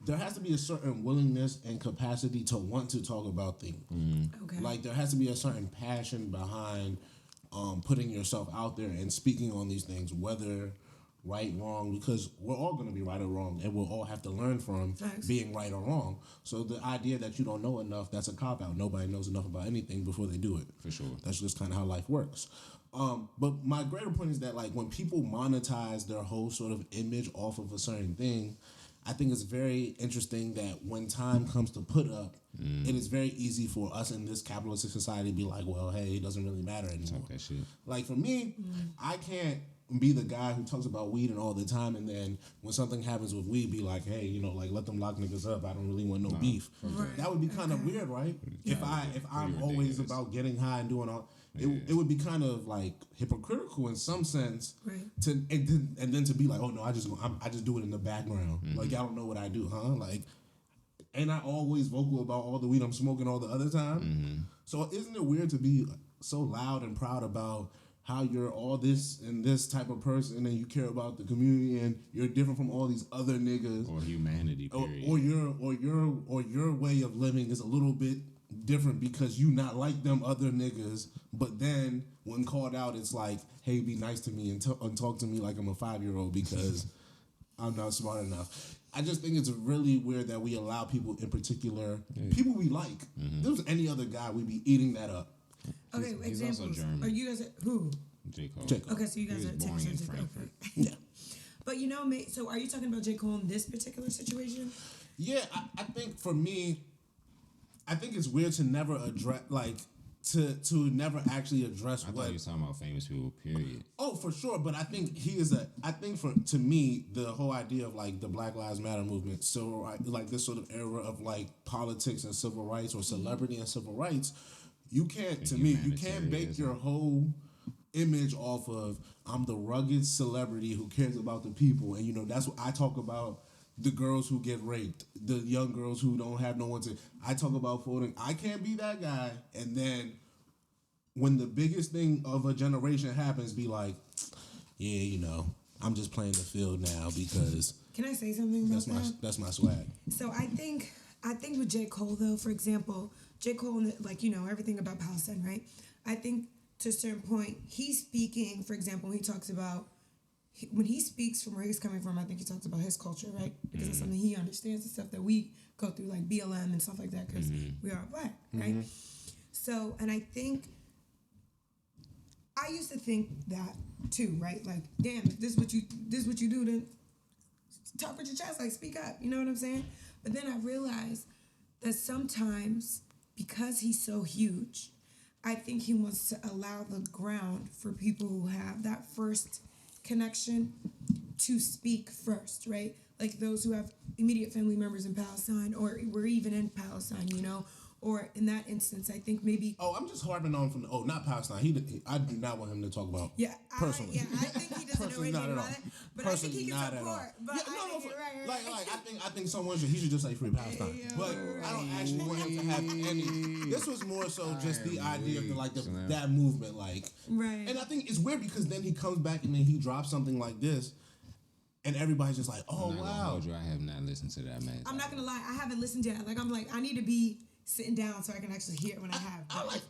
there has to be a certain willingness and capacity to want to talk about things. Okay. Like, there has to be a certain passion behind putting yourself out there and speaking on these things, whether right, wrong, because we're all going to be right or wrong, and we'll all have to learn from being right or wrong. So the idea that you don't know enough, that's a cop-out. Nobody knows enough about anything before they do it. For sure. That's just kind of how life works. But my greater point is that, like, when people monetize their whole sort of image off of a certain thing, I think it's very interesting that when time comes to put up, it is very easy for us in this capitalistic society to be like, well, hey, it doesn't really matter anymore. Talk that shit. Like, for me, I can't be the guy who talks about weed and all the time, and then when something happens with weed, be like, hey, like, let them lock niggas up. I don't really want no beef. Right. That would be kind of weird, right? If I'm always about getting high and doing all, it would be kind of like hypocritical in some sense. Right. And then to be like, oh no, I just do it in the background. Like, y'all don't know what I do, huh? Like, ain't I always vocal about all the weed I'm smoking all the other time? So isn't it weird to be so loud and proud about how you're all this and this type of person and you care about the community and you're different from all these other niggas or humanity, period. Or your way of living is a little bit different because you not like them other niggas, but then when called out it's like, hey, be nice to me and talk to me like I'm a 5-year-old because I'm not smart enough. I just think it's really weird that we allow people in particular, people we like. If there was any other guy, we'd be eating that up. Okay, He's examples. also German. Are you guys who? J. Cole. Okay, so you guys are born in Texas. Frankfurt. Okay. Yeah. But so are you talking about J. Cole in this particular situation? Yeah, I think for me, I think it's weird to never address, like, to never actually address I what. thought you were talking about famous people, period. Oh, for sure, but I think to me, the whole idea of like the Black Lives Matter movement, civil rights, like this sort of era of like politics and civil rights or celebrity and civil rights, you can't bake your whole image off of I'm the rugged celebrity who cares about the people, and that's what I talk about. The girls who get raped, the young girls who don't have no one to. I talk about voting. I can't be that guy. And then when the biggest thing of a generation happens, be like, yeah, I'm just playing the field now because. Can I say something about that? That's my swag. So I think with J. Cole though, for example, J. Cole, everything about Palestine, right? I think to a certain point, he's speaking. For example, when he talks about. When he speaks from where he's coming from, I think he talks about his culture, right? Because it's something he understands, the stuff that we go through, like BLM and stuff like that, because we are Black, right? So, and I think, I used to think that too, right? Like, damn, if this is what you do, then talk with your chest, like speak up, you know what I'm saying? But then I realized that sometimes, because he's so huge, I think he wants to allow the ground for people who have that first connection to speak first, right? Like those who have immediate family members in Palestine or were even in Palestine, or in that instance, I think maybe. Oh, I'm just harping on not Palestine. I do not want him to talk about. Yeah, personally. I think he doesn't know anything about it, but I think he can not support. But yeah, right. I think he should just say free Palestine. But I don't actually want him to have any. This was more so just the idea of that movement, like. Right. And I think it's weird because then he comes back and then he drops something like this. And everybody's just like, oh, wow. I have not listened to that, man. I'm not going to lie. I haven't listened yet. I need to be sitting down so I can actually hear it when I have. I like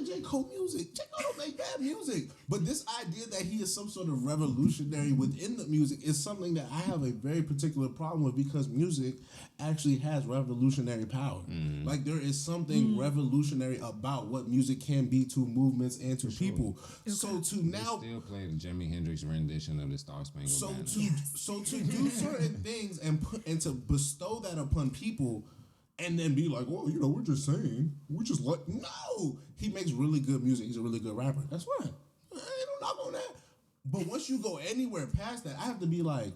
J. Cole music. J. Cole don't make bad music. But this idea that he is some sort of revolutionary within the music is something that I have a very particular problem with because music actually has revolutionary power. Like there is something revolutionary about what music can be to movements and to people. Okay. So to now still play the Jimi Hendrix rendition of the Star Spangled Banner. So to do certain things and to bestow that upon people. And then be like, well, we're just saying. No! He makes really good music. He's a really good rapper. That's fine. I ain't no knock on that. But once you go anywhere past that, I have to be like,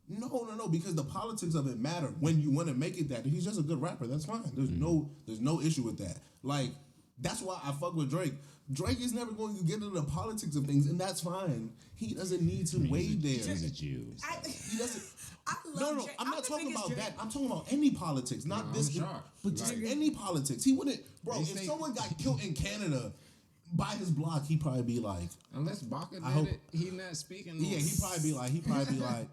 no, because the politics of it matter when you want to make it that. If he's just a good rapper, that's fine. There's no issue with that. Like, that's why I fuck with Drake. Drake is never going to get into the politics of things, and that's fine. He doesn't need to wade there. He's a Jew. He doesn't. No, I'm not talking about that. I'm talking about any politics, not this, but just any politics. He wouldn't, bro. If someone got killed in Canada by his block, he'd probably be like, unless Baca did it, he not speaking. Yeah, he'd probably be like,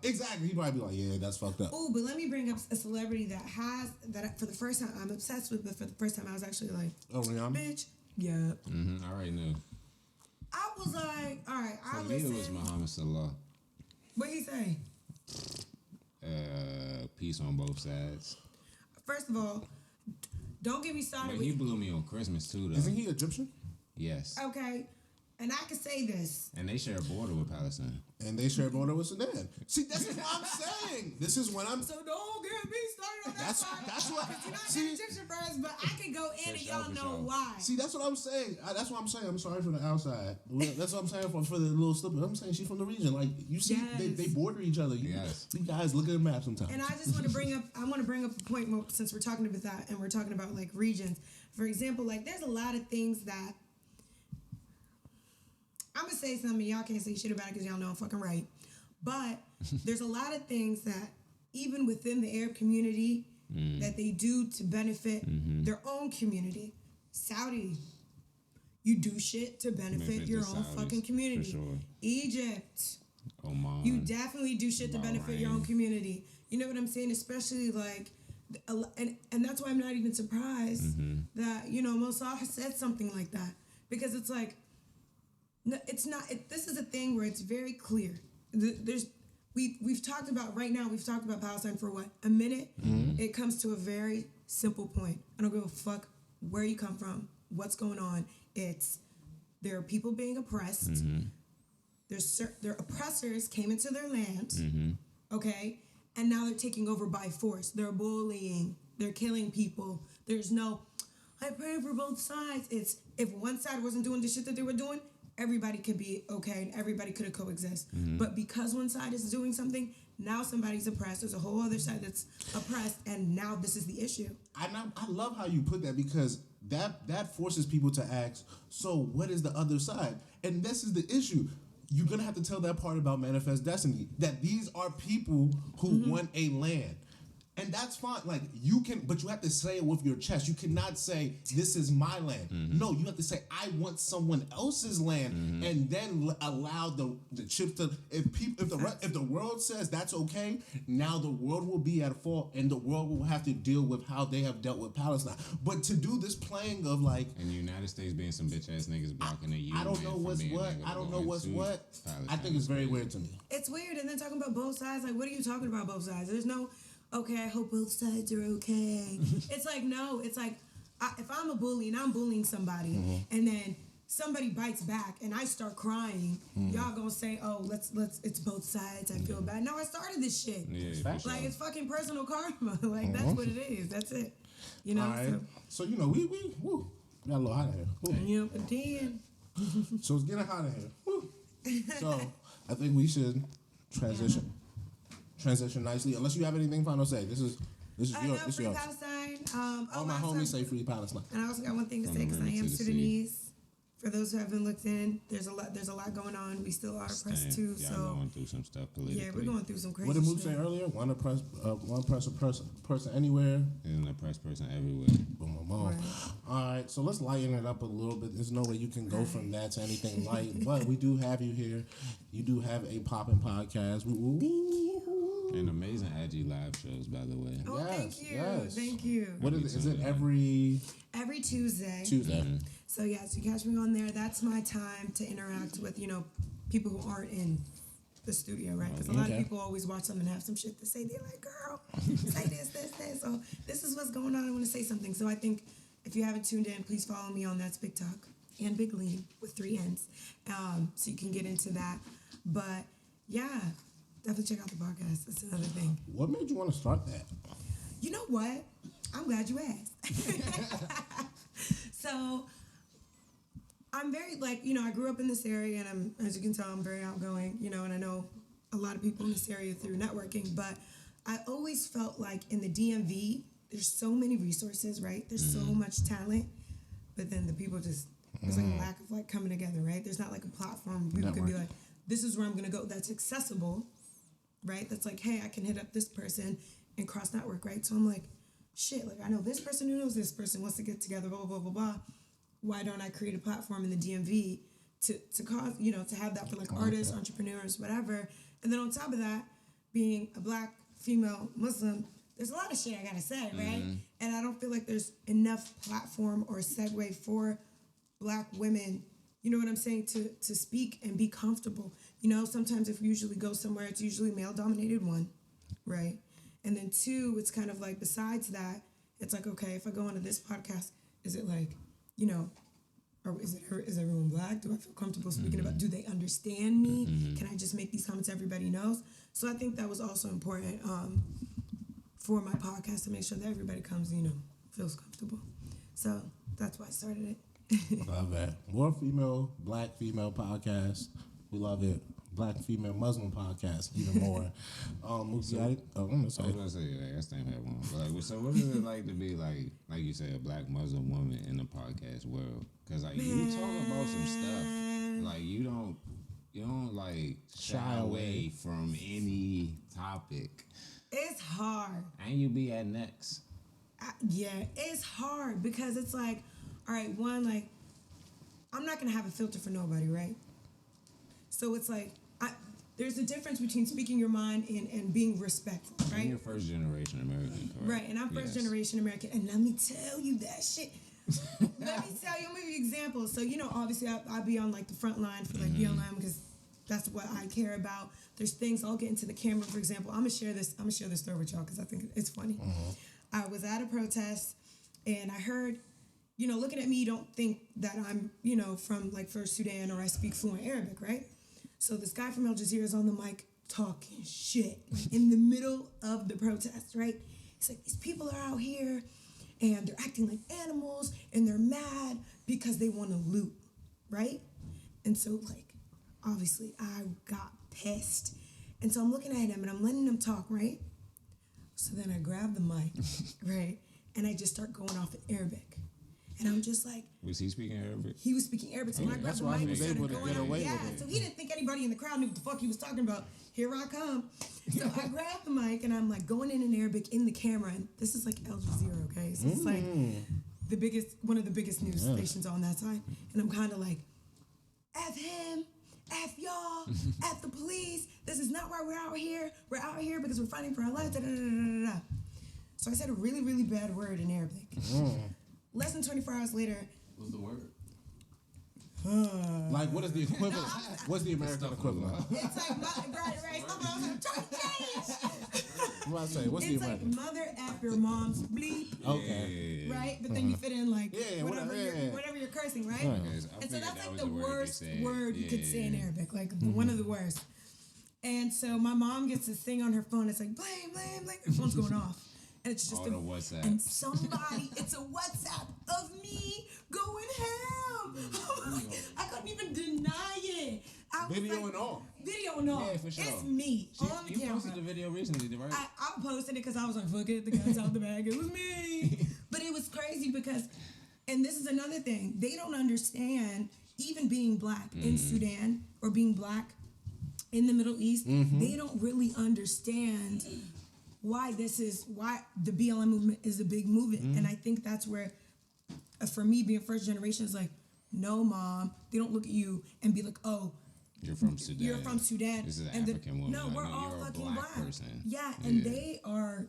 exactly. He'd probably be like, yeah, that's fucked up. Oh, but let me bring up a celebrity that for the first time I'm obsessed with, but for the first time I was actually like, oh, Rihanna, bitch, yeah. I already knew. I was like, all right, I Lina listen. was Muhammad Salah. What he say? Peace on both sides. First of all, don't get me started. But he blew me on Christmas too, though. Isn't he Egyptian? Yes. Okay, and I can say this. And they share a border with Palestine. And they share a border with Sudan. See, this is what I'm saying. This is when I'm. So don't get me started on that. That's what. You're not an Egyptian first, but I can go in and y'all know why. See, that's what I'm saying. That's what I'm saying. I'm sorry for the outside. That's what I'm saying for the little slipper. I'm saying she's from the region. Like you see, they border each other. You guys look at the map sometimes. And I just want to bring up. I want to bring up a point since we're talking about that and we're talking about like regions. For example, like there's a lot of things that. I'm going to say something, y'all can't say shit about it because y'all know I'm fucking right. But there's a lot of things that even within the Arab community that they do to benefit their own community. Saudi, you do shit to benefit your own Saudis, fucking community. for sure. Egypt, Oman, you definitely do shit to benefit your own Bahrain. community. You know what I'm saying? Especially like, and that's why I'm not even surprised that Mossad has said something like that, because it's like, it's not. This is a thing where it's very clear. We've talked about right now. We've talked about Palestine for what, a minute. It comes to a very simple point. I don't give a fuck where you come from, what's going on. It's there are people being oppressed. Their oppressors came into their land, okay, and now they're taking over by force. They're bullying. They're killing people. There's no, I pray for both sides. It's if one side wasn't doing the shit that they were doing, everybody could be okay and everybody could coexist. But because one side is doing something, now somebody's oppressed. There's a whole other side that's oppressed, and now this is the issue. I love how you put that, because that forces people to ask, so what is the other side? And this is the issue. You're going to have to tell that part about Manifest Destiny, that these are people who want a land. And that's fine. Like, you can, but you have to say it with your chest. You cannot say, this is my land. No, you have to say, I want someone else's land, and then allow the chips to, if the world says that's okay, now the world will be at fault, and the world will have to deal with how they have dealt with Palestine. But to do this playing of like, and the United States being some bitch ass niggas blocking the UN. I don't know what's what. I don't know what's what. I think it's very weird to me. It's weird. And then talking about both sides, like, what are you talking about both sides? There's no, okay, I hope both sides are okay. It's like, no, it's like, if I'm a bully and I'm bullying somebody, and then somebody bites back and I start crying, y'all gonna say, oh, let's, it's both sides, I feel bad. No, I started this shit. Yeah, like, it's fucking personal karma. Like, that's what it is. That's it. You know? All right. So we got a little hot in here. Woo. Yep, then. So it's getting hot in here. Woo. So I think we should transition. Transition nicely. Unless you have anything final to say. This is I yours. know, Free Palestine. All my homies say Free Palestine. And I also got one thing to say, because I am Sudanese. For those who haven't looked in, there's a lot going on. We still are oppressed too. Yeah, So going through some stuff politically. yeah, we're going through some crazy What did Mook shit. say earlier? One person anywhere. There's an oppressed person everywhere. Boom, boom, boom. Right. All right, so let's lighten it up a little bit. There's no way you can go from that to anything light, but we do have you here. You do have a popping podcast. Woo, woo. And amazing IG live shows, by the way. Oh, Yes, thank you. yes. Thank you. What is it? Is it every Tuesday. Tuesday? So yeah, so you catch me on there. That's my time to interact with, people who aren't in the studio, right? Because a lot of people always watch them and have some shit to say. They're like, girl, say this. So this is what's going on. I want to say something. So I think if you haven't tuned in, please follow me on That's Big Talk and Big Leannn with 3 N's. So you can get into that. But yeah, definitely check out the podcast. That's another thing. What made you want to start that? You know what? I'm glad you asked. So I'm very, I grew up in this area, and as you can tell, I'm very outgoing, and I know a lot of people in this area through networking, but I always felt like in the DMV, there's so many resources, right? There's so much talent, but then the people just, there's like a lack of coming together, right? There's not like a platform where people can be like, this is where I'm going to go. That's accessible, right? That's like, hey, I can hit up this person and cross network, right? So I'm like, shit, I know this person who knows this person wants to get together, blah, blah, blah, blah. Why don't I create a platform in the DMV to cause, to have that for artists, entrepreneurs, whatever. And then on top of that, being a Black female Muslim, there's a lot of shit I gotta say, right? And I don't feel like there's enough platform or segue for Black women, you know what I'm saying, to speak and be comfortable. Sometimes if we usually go somewhere, it's usually male-dominated, 1, right? And then 2, it's kind of besides that, it's okay, if I go onto this podcast, is it or is everyone Black? Do I feel comfortable speaking about, do they understand me? Can I just make these comments everybody knows? So I think that was also important for my podcast, to make sure that everybody comes, feels comfortable. So that's why I started it. Love that. More Black female podcast. We love it. Black female Muslim podcast, even more. I was gonna say, I still have one. But so what is it like to be like you say, a Black Muslim woman in the podcast world? Because you talk about some stuff, you don't shy away from any topic. It's hard. And you be at next. Yeah, it's hard because it's all right, one, I'm not gonna have a filter for nobody, right? So it's like there's a difference between speaking your mind and being respectful, right? And you're first generation American, correct? Right, and I'm first generation American, and let me tell you that shit. Let me tell you, I'm gonna give you examples. So, obviously I be on like the front line for like BLM because that's what I care about. There's things I'll get into the camera, for example. I'm gonna share this story with y'all because I think it's funny. I was at a protest and I heard, looking at me, you don't think that I'm, from like First Sudan or I speak fluent Arabic, right? So this guy from Al Jazeera is on the mic talking shit like in the middle of the protest, right? He's like, these people are out here and they're acting like animals and they're mad because they want to loot, right? And so like, obviously I got pissed. And so I'm looking at him and I'm letting him talk, right? So then I grab the mic, right? And I just start going off in Arabic. And I'm just like... Was he speaking Arabic? He was speaking Arabic. So when I grabbed the mic, he was able to get away with it. So he didn't think anybody in the crowd knew what the fuck he was talking about. Here I come. So I grabbed the mic and I'm like going in Arabic in the camera. And this is like Al Jazeera, okay? So it's like one of the biggest news stations on that side. And I'm kind of like, F him, F y'all, F the police. This is not why we're out here. We're out here because we're fighting for our lives. So I said a really, really bad word in Arabic. Less than 24 hours later. What's the word? Like, what is the equivalent? What's the American equivalent? It's like, right. I'm trying to change. What I say? What's the It's like American? mother F your mom's bleep. Okay. Right? But then you fit in like whatever you're cursing, right? Right. And so that's like the worst word you could say in Arabic. Like one of the worst. And so my mom gets this thing on her phone. It's like, blame. Her phone's going off. And it's just WhatsApp. And somebody, it's a WhatsApp of me going ham. I couldn't even deny it. Video and all. Video and all. Yeah, for sure. It's me on the You camera. posted the video recently, right? I posted it because I was like, fuck it, the guy's out the bag. It was me. But it was crazy because, and this is another thing, they don't understand, even being black in Sudan or being black in the Middle East, they don't really understand why the BLM movement is a big movement. And I think that's where, for me being first generation, is like, no, mom, they don't look at you and be like, oh, You're from Sudan. You're from Sudan. This is an African woman. No, we're all you're fucking a black black. person. Yeah, and they are,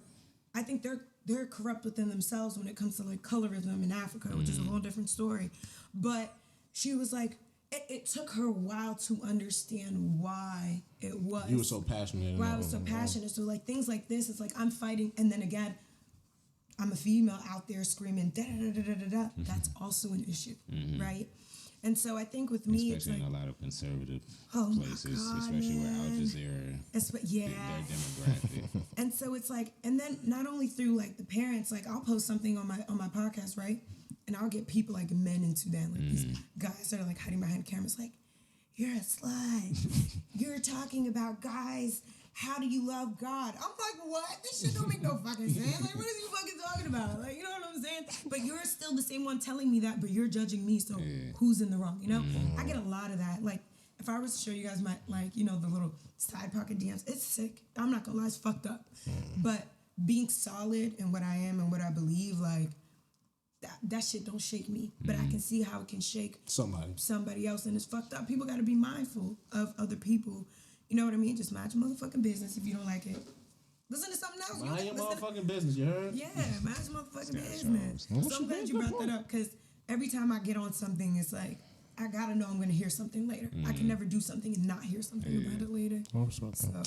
I think they're corrupt within themselves when it comes to like colorism in Africa, which is a whole different story. But she was like, it took her a while to understand why it was. You were so passionate. Why I was so passionate. So like things like this, it's like I'm fighting, and then again, I'm a female out there screaming da da da da da da. That's also an issue, right? And so I think with me, especially it's like, in a lot of conservative my places, God, especially where Al man. Jazeera, Yeah. their demographic. And so it's like, and then not only through like the parents, like I'll post something on my podcast, right? And I'll get people like men in Sudan, like these guys that are like hiding behind cameras, like, you're a slut. You're talking about guys. How do you love God? I'm like, what? This shit don't make no fucking sense. Like, what are you fucking talking about? Like, you know what I'm saying? But you're still the same one telling me that, but you're judging me. So who's in the wrong? You know? I get a lot of that. Like, if I was to show you guys my, like, you know, the little side pocket DMs, it's sick. I'm not gonna lie, it's fucked up. But being solid in what I am and what I believe, like, that shit don't shake me. But I can see how it can shake somebody else, and it's fucked up. People gotta be mindful of other people. You know what I mean? Just mind your motherfucking business if you don't like it. Listen to something else. Mind your motherfucking business, you heard? Yeah, mind your motherfucking business. So I'm glad you brought that up, because every time I get on something, it's like, I gotta know I'm gonna hear something later. I can never do something and not hear something about it later. So.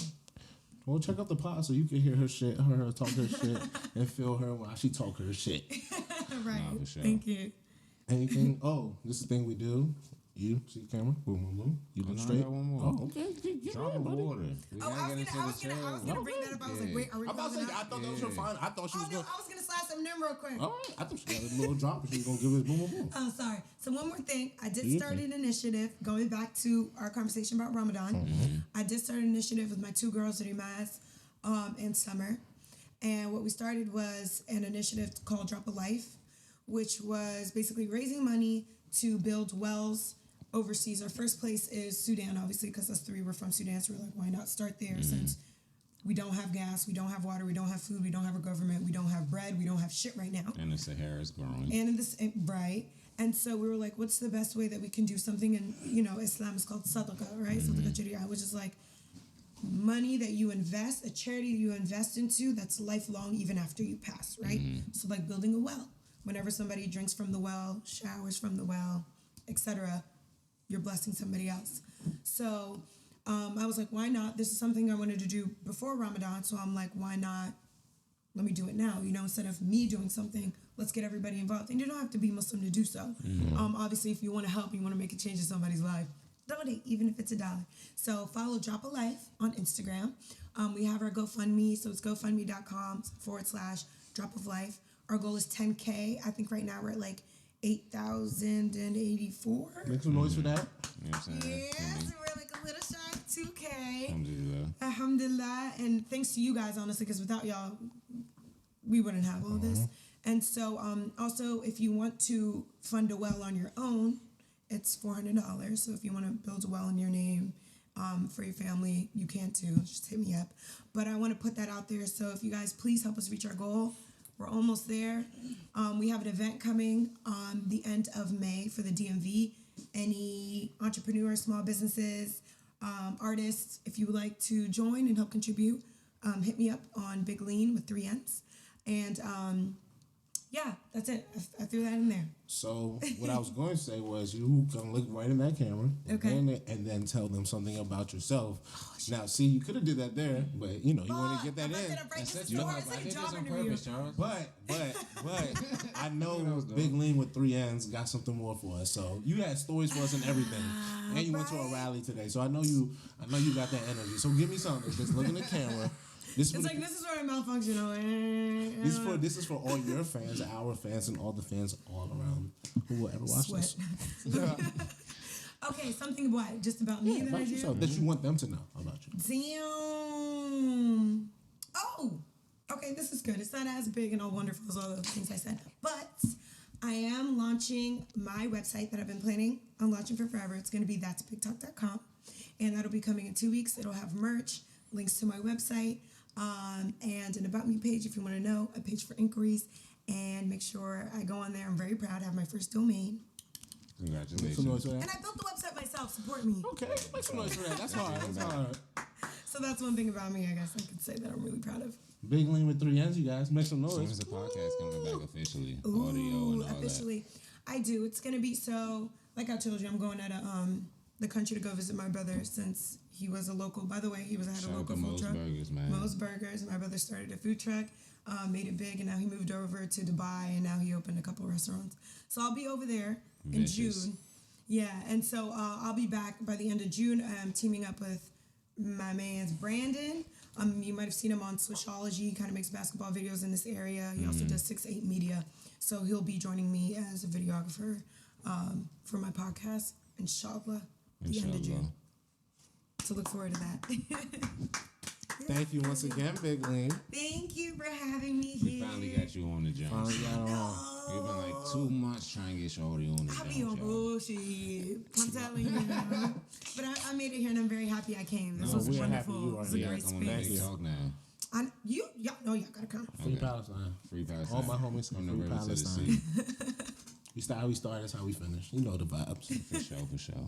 Well, check out the pod so you can hear her shit, her talk her shit, and feel her while she talk her shit. Right. Nah, for sure. Thank you. Anything? Oh, this is the thing we do. You see the camera? Boom, boom, boom. You look straight. I got one more. Oh, okay. Drop of water. We I gotta get was into the gonna trail. bring that up. I was like, wait, are we I'm about to closing say, I out? thought that was your final. I thought she was Oh, no, going I was gonna slide something in real quick. All right. I thought she got a little drop and she was going to give us boom, boom, boom. Oh, sorry. So one more thing. I did start an initiative, going back to our conversation about Ramadan. I did start an initiative with my two girls, Rimas, in summer. And what we started was an initiative called Drop a Life, which was basically raising money to build wells overseas. Our first place is Sudan, obviously, because us three were from Sudan. So we're like, why not start there since we don't have gas, we don't have water, we don't have food, we don't have a government, we don't have bread, we don't have shit right now. And the Sahara's growing. And in this, right. And so we were like, what's the best way that we can do something? And, you know, Islam is called sadaqah, right? Sadaqah jariyah, which is like money that you invest, a charity you invest into that's lifelong even after you pass, right? So like building a well. Whenever somebody drinks from the well, showers from the well, etc., you're blessing somebody else. So I was like, why not? This is something I wanted to do before Ramadan. So I'm like, why not? Let me do it now. You know, instead of me doing something, let's get everybody involved. And you don't have to be Muslim to do so. Obviously, if you want to help, you want to make a change in somebody's life, donate, even if it's $1. So follow Drop a Life on Instagram. We have our GoFundMe. So it's gofundme.com/Drop of Life. Our goal is 10K. I think right now we're at like 8,084. Make some noise for that. You know what I'm saying? Yes, we're like a little shy of 2K. Alhamdulillah. Alhamdulillah. And thanks to you guys, honestly, because without y'all, we wouldn't have all this. And so also, if you want to fund a well on your own, it's $400. So if you want to build a well in your name for your family, you can too. Just hit me up. But I want to put that out there. So if you guys please help us reach our goal. We're almost there. We have an event coming on the end of May for the DMV. Any entrepreneurs, small businesses, artists, if you would like to join and help contribute, hit me up on Big Leannn with 3 N's. And yeah, that's it. I threw that in there. So what I was going to say was you can look right in that camera, Okay, and then tell them something about yourself. Now, see, you could have did that there, but you know you want to get that in. Charles. But I know Big Leannn with 3 N's got something more for us. So you had stories for us and everything, and you went to a rally today. So I know you got that energy. So give me something. Just look in the camera. This is where I malfunction. This is for all your fans, our fans, and all the fans all around who will ever watch this. Okay, something what? Just about me that I do? Yourself, that you want them to know about you. Damn. Oh, okay, this is good. It's not as big and all wonderful as all the things I said, but I am launching my website that I've been planning on launching for forever. It's going to be that'sbigtalk.com, and that'll be coming in 2 weeks. It'll have merch, links to my website, and an About Me page if you want to know, a page for inquiries, and make sure I go on there. I'm very proud. I have my first domain. Congratulations. Some noise for that. And I built the website myself. Support me. Okay, make some noise for that. That's hard. That's hard. So that's one thing about me, I guess I could say that I'm really proud of. Big Leannn with 3 N's, you guys. Make some As soon noise. as the podcast coming back officially, Ooh, audio and all officially. I do. It's going to be so, like I told you, I'm going out of the country to go visit my brother since he was a local. By the way, he had Shout a out local to food Mo's truck. Burgers, man. Mo's Burgers. My brother started a food truck, made it big, and now he moved over to Dubai, and now he opened a couple restaurants. So I'll be over there in Vicious. June. Yeah, and so I'll be back by the end of June. I'm teaming up with my man's Brandon. You might have seen him on Swishology. He kind of makes basketball videos in this area. He also does 6'8 Media. So he'll be joining me as a videographer for my podcast, inshallah, the end of June. So look forward to that. Thank you once again, Big Leannn. Thank you for having me We here. finally got you on the jump. Finally got on. We've been like 2 months trying to get Shorty on the I jump. be on bullshit. I'm telling you. But I made it here and I'm very happy I came. This was we are happy wonderful. you are It was a here. great Come on, Big space. Talk now. Y'all know y'all gotta come. Free Palestine. Free Palestine. All my homies from the free river to the Palestine. sea. We start how we start, that's how we finish. You know the vibes. For sure, for sure.